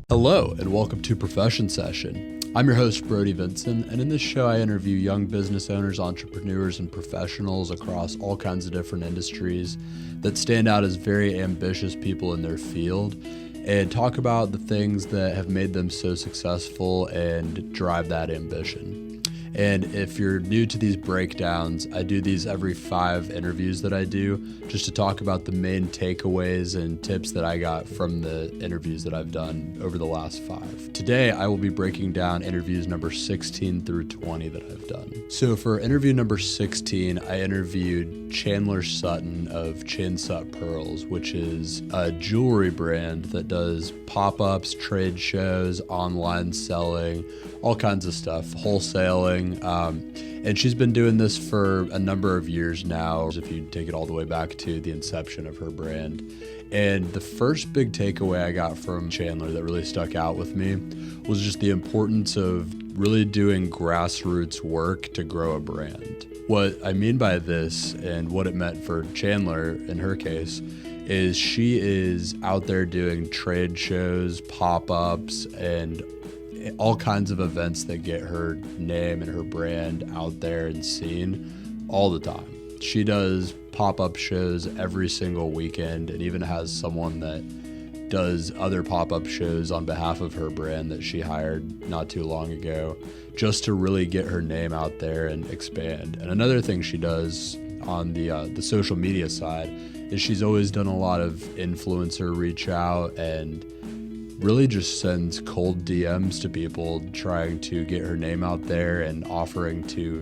Hello, and welcome to Profession Session. I'm your host, Brody Vinson, and in this show I interview young business owners, entrepreneurs, and professionals across all kinds of different industries that stand out as very ambitious people in their field and talk about the things that have made them so successful and drive that ambition. And if you're new to these breakdowns, I do these every 5 interviews that I do just to talk about the main takeaways and tips that I got from the interviews that I've done over the last 5. Today, I will be breaking down interviews number 16 through 20 that I've done. So for interview number 16, I interviewed Chandler Sutton of Sut Pearls, which is a jewelry brand that does pop-ups, trade shows, online selling, all kinds of stuff, wholesaling. And she's been doing this for a number of years now, if you take it all the way back to the inception of her brand. And the first big takeaway I got from Chandler that really stuck out with me was just the importance of really doing grassroots work to grow a brand. What I mean by this and what it meant for Chandler in her case is she is out there doing trade shows, pop-ups, and all kinds of events that get her name and her brand out there and seen all the time. She does pop-up shows every single weekend and even has someone that does other pop-up shows on behalf of her brand that she hired not too long ago just to really get her name out there and expand. And another thing she does on the social media side is she's always done a lot of influencer reach out and really just sends cold DMs to people trying to get her name out there and offering to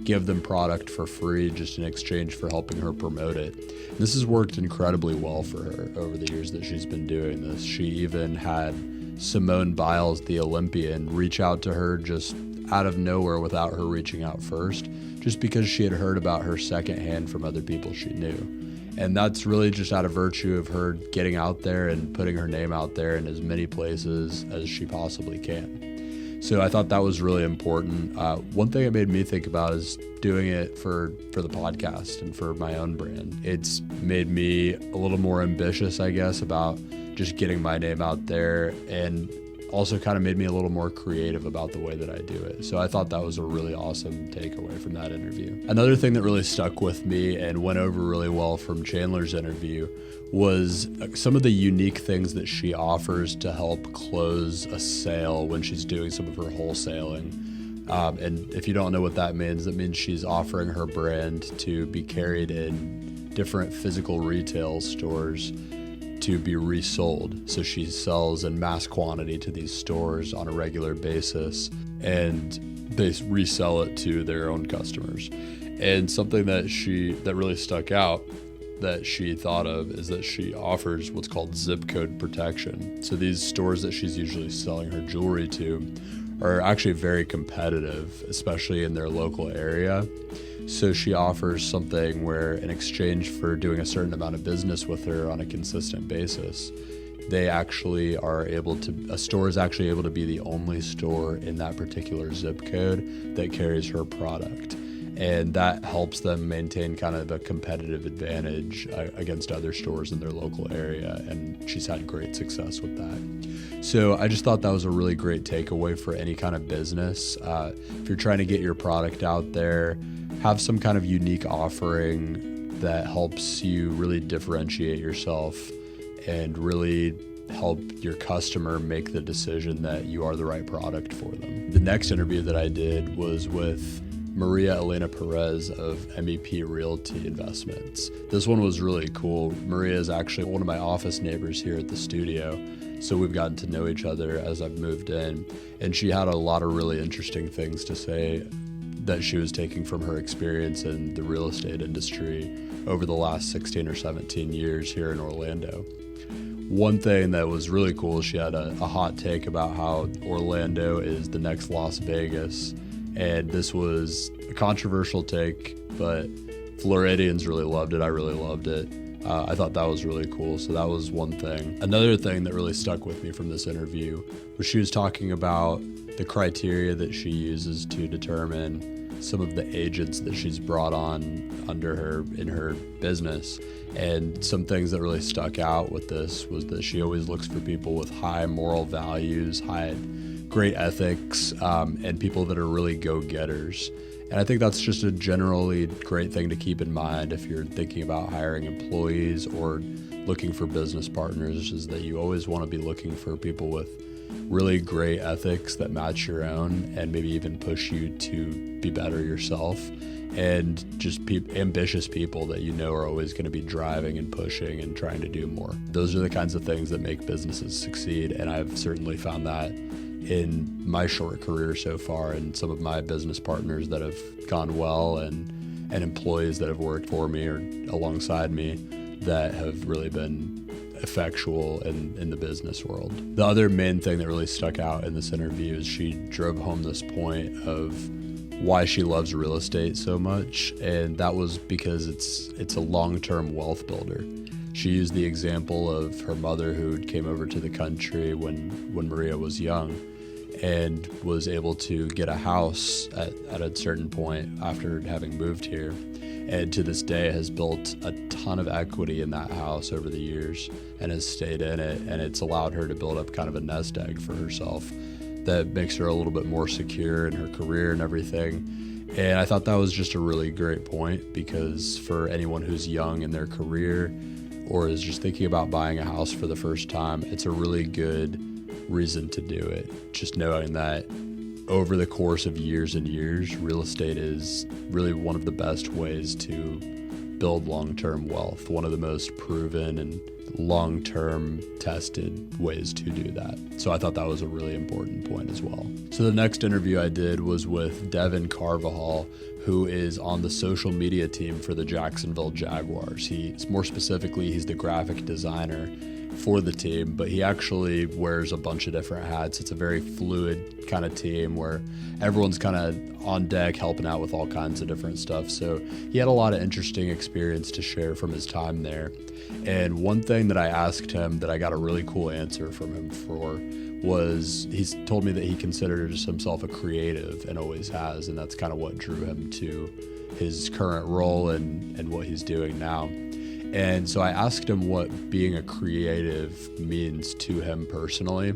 give them product for free just in exchange for helping her promote it. This has worked incredibly well for her over the years that she's been doing this. She even had Simone Biles, the Olympian, reach out to her just out of nowhere without her reaching out first, just because she had heard about her secondhand from other people she knew. And that's really just out of virtue of her getting out there and putting her name out there in as many places as she possibly can. So I thought that was really important. One thing it made me think about is doing it for the podcast and for my own brand. It's made me a little more ambitious, I guess, about just getting my name out there, and also kind of made me a little more creative about the way that I do it. So I thought that was a really awesome takeaway from that interview. Another thing that really stuck with me and went over really well from Chandler's interview was some of the unique things that she offers to help close a sale when she's doing some of her wholesaling. And if you don't know what that means she's offering her brand to be carried in different physical retail stores to be resold. So she sells in mass quantity to these stores on a regular basis, and they resell it to their own customers. And something that really stuck out that she thought of is that she offers what's called zip code protection. So these stores that she's usually selling her jewelry to are actually very competitive, especially in their local area. So she offers something where in exchange for doing a certain amount of business with her on a consistent basis, a store is actually able to be the only store in that particular zip code that carries her product. And that helps them maintain kind of a competitive advantage against other stores in their local area. And she's had great success with that. So I just thought that was a really great takeaway for any kind of business. If you're trying to get your product out there, have some kind of unique offering that helps you really differentiate yourself and really help your customer make the decision that you are the right product for them. The next interview that I did was with Maria-Elena Perez of MEP Realty Investments. This one was really cool. Maria is actually one of my office neighbors here at the studio, so we've gotten to know each other as I've moved in, and she had a lot of really interesting things to say that she was taking from her experience in the real estate industry over the last 16 or 17 years here in Orlando. One thing that was really cool, she had a hot take about how Orlando is the next Las Vegas. And this was a controversial take, but Floridians really loved it. I really loved it. I thought that was really cool. So that was one thing. Another thing that really stuck with me from this interview was she was talking about the criteria that she uses to determine some of the agents that she's brought on under her in her business. And some things that really stuck out with this was that she always looks for people with high moral values, great ethics, and people that are really go-getters. And I think that's just a generally great thing to keep in mind if you're thinking about hiring employees or looking for business partners, is that you always want to be looking for people with really great ethics that match your own and maybe even push you to be better yourself, and just ambitious people that you know are always going to be driving and pushing and trying to do more. Those are the kinds of things that make businesses succeed, and I've certainly found that in my short career so far, and some of my business partners that have gone well, and employees that have worked for me or alongside me that have really been effectual in the business world. The other main thing that really stuck out in this interview is she drove home this point of why she loves real estate so much, and that was because it's a long-term wealth builder. She used the example of her mother, who came over to the country when Maria was young and was able to get a house at a certain point after having moved here, and to this day has built a ton of equity in that house over the years and has stayed in it, and it's allowed her to build up kind of a nest egg for herself that makes her a little bit more secure in her career and everything. And I thought that was just a really great point, because for anyone who's young in their career or is just thinking about buying a house for the first time, it's a really good reason to do it. Just knowing that over the course of years and years, real estate is really one of the best ways to build long-term wealth, one of the most proven and long-term tested ways to do that. So I thought that was a really important point as well. So the next interview I did was with Devin Carvajal, who is on the social media team for the Jacksonville Jaguars. More specifically, he's the graphic designer for the team, but he actually wears a bunch of different hats. It's a very fluid kind of team where everyone's kind of on deck helping out with all kinds of different stuff. So he had a lot of interesting experience to share from his time there. And one thing that I asked him that I got a really cool answer from him for was, he's told me that he considers himself a creative and always has, and that's kind of what drew him to his current role and what he's doing now. And so I asked him what being a creative means to him personally.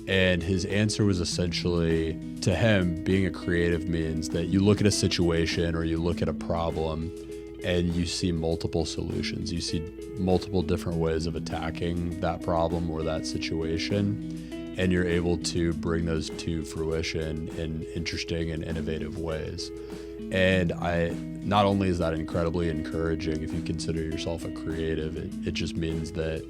And his answer was essentially, to him, being a creative means that you look at a situation or you look at a problem and you see multiple solutions. You see multiple different ways of attacking that problem or that situation, and you're able to bring those to fruition in interesting and innovative ways. And not only is that incredibly encouraging if you consider yourself a creative, it just means that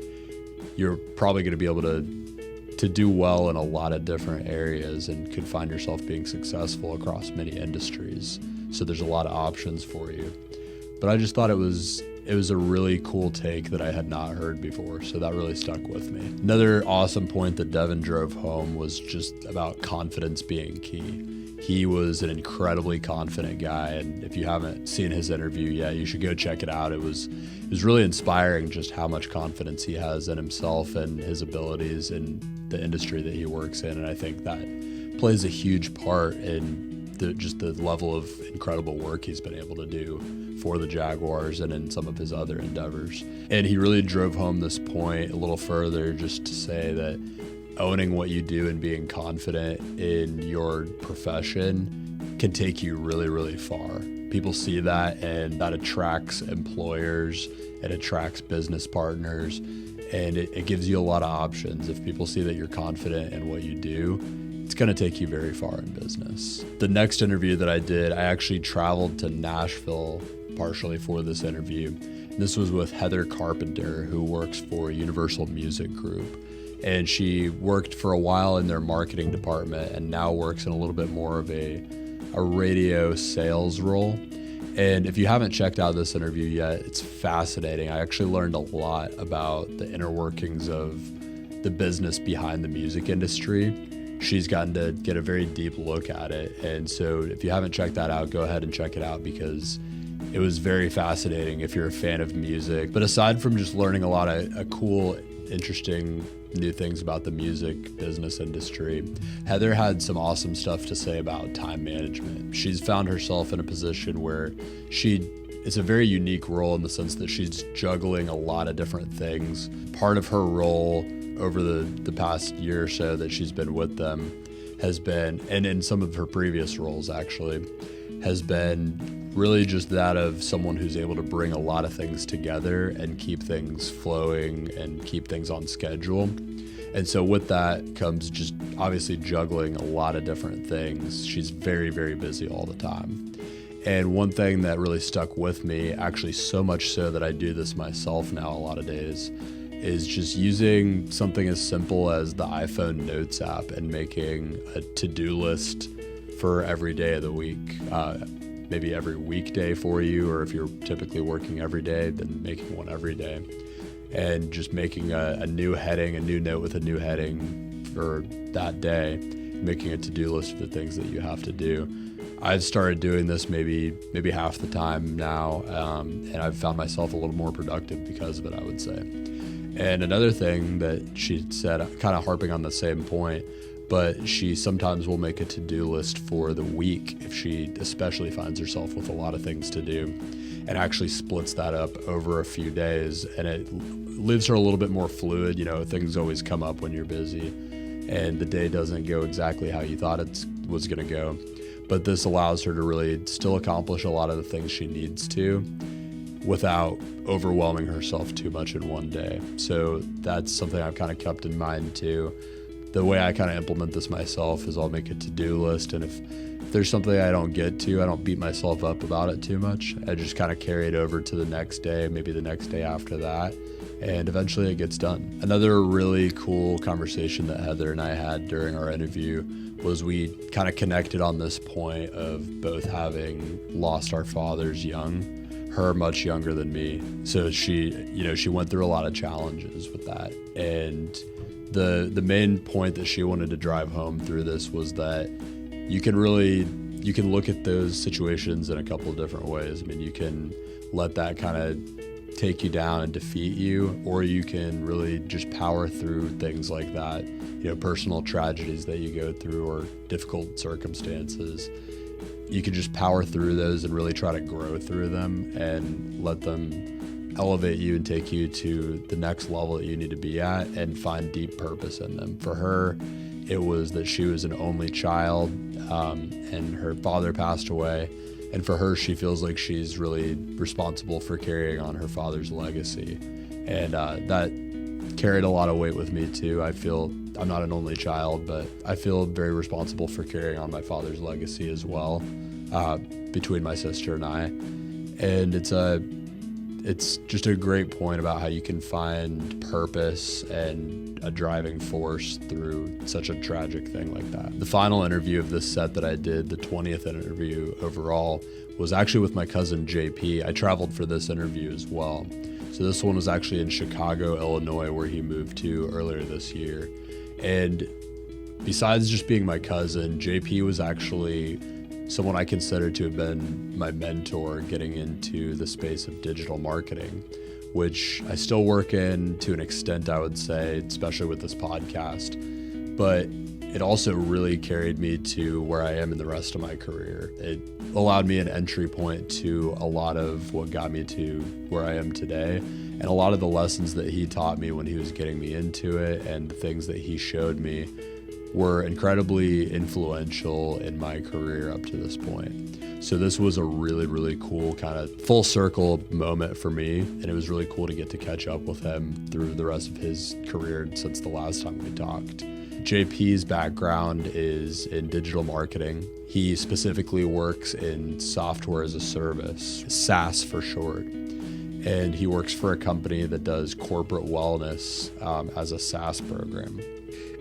you're probably going to be able to do well in a lot of different areas and could find yourself being successful across many industries. So there's a lot of options for you. But I just thought it was a really cool take that I had not heard before, so that really stuck with me. Another awesome point that Devin drove home was just about confidence being key. He was an incredibly confident guy, and if you haven't seen his interview yet, you should go check it out. It was really inspiring just how much confidence he has in himself and his abilities in the industry that he works in, and I think that plays a huge part in the level of incredible work he's been able to do for the Jaguars and in some of his other endeavors. And he really drove home this point a little further, just to say that owning what you do and being confident in your profession can take you really, really far. People see that, and that attracts employers, it attracts business partners, and it gives you a lot of options. If people see that you're confident in what you do, it's going to take you very far in business. The next interview that I did, I actually traveled to Nashville partially for this interview. This was with Heather Carpenter, who works for Universal Music Group. And she worked for a while in their marketing department and now works in a little bit more of a radio sales role. And if you haven't checked out this interview yet, it's fascinating. I actually learned a lot about the inner workings of the business behind the music industry. She's gotten to get a very deep look at it. And so if you haven't checked that out, go ahead and check it out, because it was very fascinating if you're a fan of music. But aside from just learning a lot of cool interesting new things about the music business industry. Heather had some awesome stuff to say about time management. She's found herself in a position where it's a very unique role in the sense that she's juggling a lot of different things. Part of her role over the past year or so that she's been with them has been, and in some of her previous roles actually, has been really just that of someone who's able to bring a lot of things together and keep things flowing and keep things on schedule. And so with that comes just obviously juggling a lot of different things. She's very, very busy all the time. And one thing that really stuck with me, actually so much so that I do this myself now a lot of days, is just using something as simple as the iPhone Notes app and making a to-do list for every day of the week, maybe every weekday for you, or if you're typically working every day, then making one every day. And just making a new heading, a new note with a new heading for that day, making a to-do list of the things that you have to do. I've started doing this maybe half the time now, and I've found myself a little more productive because of it, I would say. And another thing that she said, kind of harping on the same point, but she sometimes will make a to-do list for the week if she especially finds herself with a lot of things to do, and actually splits that up over a few days, and it leaves her a little bit more fluid. Things always come up when you're busy, and the day doesn't go exactly how you thought it was going to go. But this allows her to really still accomplish a lot of the things she needs to without overwhelming herself too much in one day. So that's something I've kind of kept in mind too. The way I kind of implement this myself is I'll make a to-do list, and if there's something I don't get to, I don't beat myself up about it too much. I just kind of carry it over to the next day, maybe the next day after that, and eventually it gets done. Another really cool conversation that Heather and I had during our interview was we kind of connected on this point of both having lost our fathers young, her much younger than me. So she went through a lot of challenges with that. And the main point that she wanted to drive home through this was that you can look at those situations in a couple of different ways. I mean, you can let that kind of take you down and defeat you, or you can really just power through things like that, personal tragedies that you go through or difficult circumstances. You can just power through those and really try to grow through them and let them elevate you and take you to the next level that you need to be at and find deep purpose in them. For her, it was that she was an only child, and her father passed away. And for her, she feels like she's really responsible for carrying on her father's legacy. And that carried a lot of weight with me too. I feel I'm not an only child, but I feel very responsible for carrying on my father's legacy as well, between my sister and I. And it's just a great point about how you can find purpose and a driving force through such a tragic thing like that. The final interview of this set that I did, the 20th interview overall, was actually with my cousin JP. I traveled for this interview as well. So this one was actually in Chicago, Illinois, where he moved to earlier this year. And besides just being my cousin, JP was actually someone I consider to have been my mentor getting into the space of digital marketing, which I still work in to an extent, I would say, especially with this podcast. But it also really carried me to where I am in the rest of my career. It allowed me an entry point to a lot of what got me to where I am today. And a lot of the lessons that he taught me when he was getting me into it and the things that he showed me were incredibly influential in my career up to this point. So this was a really, really cool kind of full circle moment for me. And it was really cool to get to catch up with him through the rest of his career since the last time we talked. JP's background is in digital marketing. He specifically works in software as a service, SaaS for short. And he works for a company that does corporate wellness as a SaaS program.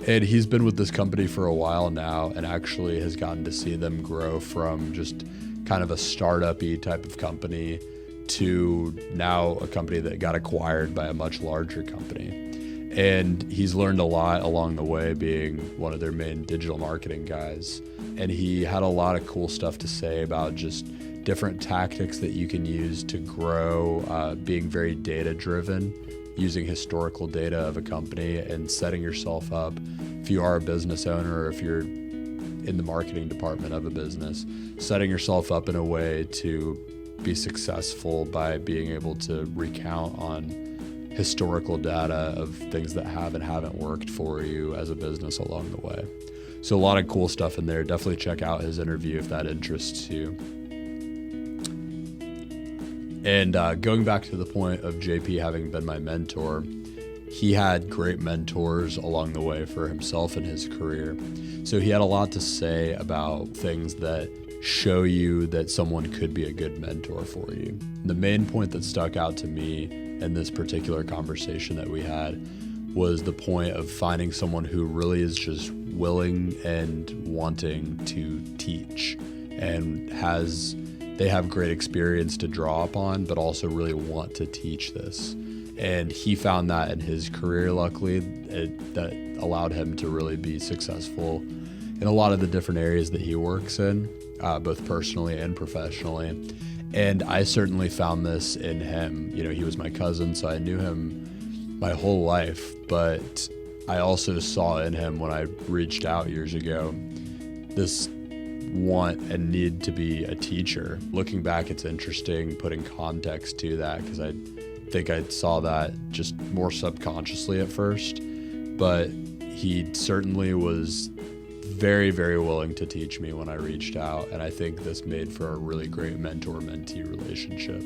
And he's been with this company for a while now and actually has gotten to see them grow from just kind of a startup-y type of company to now a company that got acquired by a much larger company. And he's learned a lot along the way being one of their main digital marketing guys. And he had a lot of cool stuff to say about just different tactics that you can use to grow, being very data-driven using historical data of a company and setting yourself up, if you are a business owner or if you're in the marketing department of a business, setting yourself up in a way to be successful by being able to recount on historical data of things that have and haven't worked for you as a business along the way. So a lot of cool stuff in there. Definitely check out his interview if that interests you. And going back to the point of JP having been my mentor, he had great mentors along the way for himself and his career. So he had a lot to say about things that show you that someone could be a good mentor for you. The main point that stuck out to me in this particular conversation that we had was the point of finding someone who really is just willing and wanting to teach and they have great experience to draw upon, but also really want to teach this. And he found that in his career, luckily, that allowed him to really be successful in a lot of the different areas that he works in, both personally and professionally. And I certainly found this in him. You know, he was my cousin, so I knew him my whole life, but I also saw in him when I reached out years ago, this want and need to be a teacher. Looking back, it's interesting putting context to that because I think I saw that just more subconsciously at first, but he certainly was very, very willing to teach me when I reached out, and I think this made for a really great mentor-mentee relationship,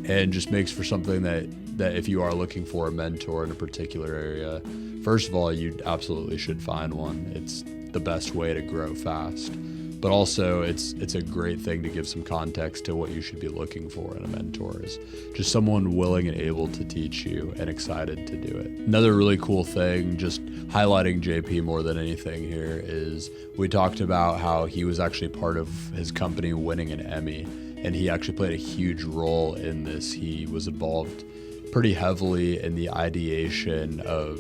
and just makes for something that if you are looking for a mentor in a particular area, first of all, you absolutely should find one. It's the best way to grow fast. But also, it's a great thing to give some context to what you should be looking for in a mentor, is just someone willing and able to teach you and excited to do it. Another really cool thing, just highlighting JP more than anything here, is we talked about how he was actually part of his company winning an Emmy, and he actually played a huge role in this. He was involved pretty heavily in the ideation of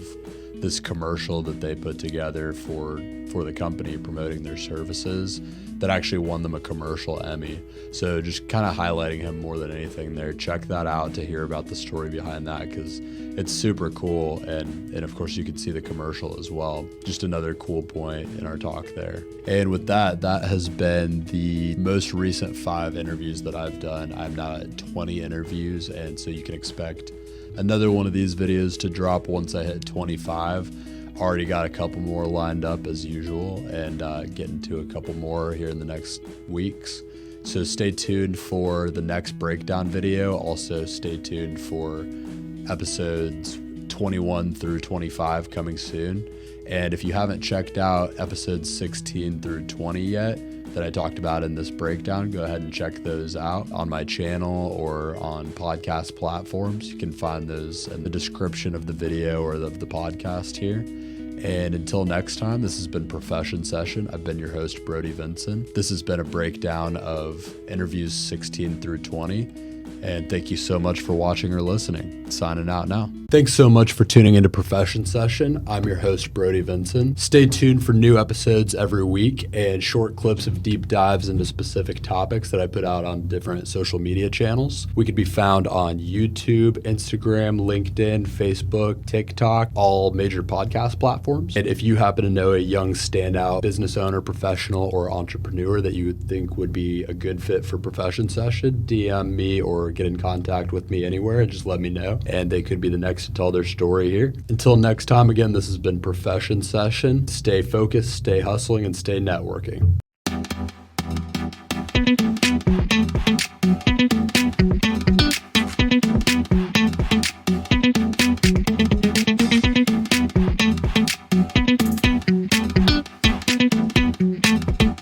this commercial that they put together for the company promoting their services that actually won them a commercial Emmy. So just kind of highlighting him more than anything there. Check that out to hear about the story behind that, because it's super cool. And of course you can see the commercial as well. Just another cool point in our talk there. And with that has been the most recent 5 interviews that I've done. I'm now at 20 interviews, and so you can expect another one of these videos to drop once I hit 25. Already got a couple more lined up as usual, and getting to a couple more here in the next weeks. So stay tuned for the next breakdown video. Also stay tuned for episodes 21 through 25 coming soon. And if you haven't checked out episodes 16 through 20 yet that I talked about in this breakdown, go ahead and check those out on my channel or on podcast platforms. You can find those in the description of the video or of the podcast here. And until next time, this has been Profession Session. I've been your host, Brody Vincent. This has been a breakdown of interviews 16 through 20. And thank you so much for watching or listening. Signing out now. Thanks so much for tuning into Profession Session. I'm your host, Brody Vincent. Stay tuned for new episodes every week and short clips of deep dives into specific topics that I put out on different social media channels. We could be found on YouTube, Instagram, LinkedIn, Facebook, TikTok, all major podcast platforms. And if you happen to know a young standout business owner, professional, or entrepreneur that you would think would be a good fit for Profession Session, DM me or get in contact with me anywhere and just let me know. And they could be the next to tell their story here. Until next time, again, this has been Profession Session. Stay focused, stay hustling, and stay networking.